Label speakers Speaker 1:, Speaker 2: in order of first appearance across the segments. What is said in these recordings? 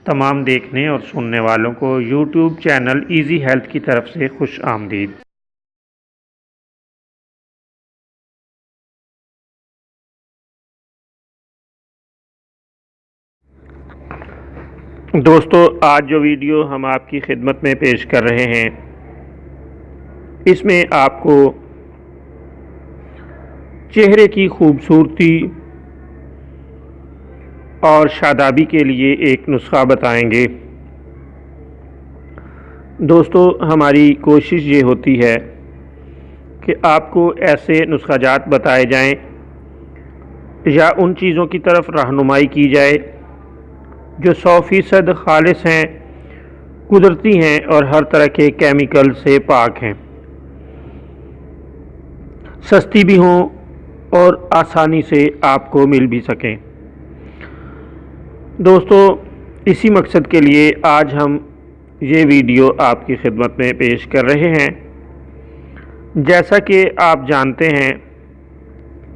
Speaker 1: تمام دیکھنے اور سننے والوں کو یوٹیوب چینل ایزی ہیلتھ کی طرف سے خوش آمدید۔ دوستو، آج جو ویڈیو ہم آپ کی خدمت میں پیش کر رہے ہیں، اس میں آپ کو چہرے کی خوبصورتی اور شادابی کے لیے ایک نسخہ بتائیں گے۔ دوستو، ہماری کوشش یہ ہوتی ہے کہ آپ کو ایسے نسخہ جات بتائے جائیں یا ان چیزوں کی طرف رہنمائی کی جائے جو 100% خالص ہیں، قدرتی ہیں اور ہر طرح کے کیمیکل سے پاک ہیں، سستی بھی ہوں اور آسانی سے آپ کو مل بھی سکیں۔ دوستو، اسی مقصد کے لیے آج ہم یہ ویڈیو آپ کی خدمت میں پیش کر رہے ہیں۔ جیسا کہ آپ جانتے ہیں،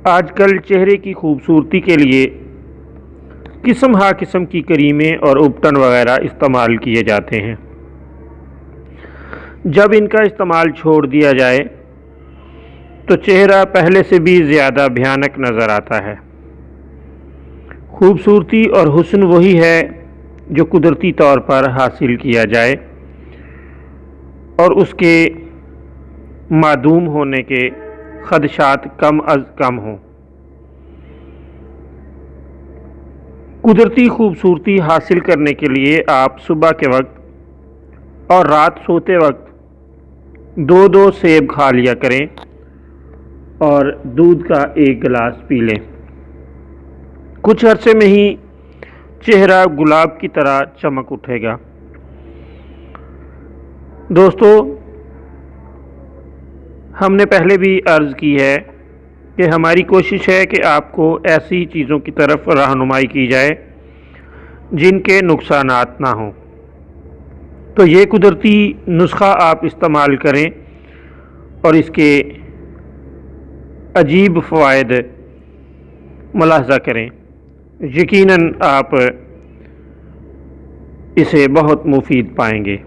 Speaker 1: آج کل چہرے کی خوبصورتی کے لیے قسم ہا قسم کی کریمیں اور اپٹن وغیرہ استعمال کیے جاتے ہیں۔ جب ان کا استعمال چھوڑ دیا جائے تو چہرہ پہلے سے بھی زیادہ بھیانک نظر آتا ہے۔ خوبصورتی اور حسن وہی ہے جو قدرتی طور پر حاصل کیا جائے اور اس کے معدوم ہونے کے خدشات کم از کم ہوں۔ قدرتی خوبصورتی حاصل کرنے کے لیے آپ صبح کے وقت اور رات سوتے وقت 2 سیب کھا لیا کریں اور دودھ کا 1 گلاس پی لیں۔ کچھ عرصے میں ہی چہرہ گلاب کی طرح چمک اٹھے گا۔ دوستو، ہم نے پہلے بھی عرض کی ہے کہ ہماری کوشش ہے کہ آپ کو ایسی چیزوں کی طرف رہنمائی کی جائے جن کے نقصانات نہ ہوں، تو یہ قدرتی نسخہ آپ استعمال کریں اور اس کے عجیب فوائد ملاحظہ کریں۔ یقیناً آپ اسے بہت مفید پائیں گے۔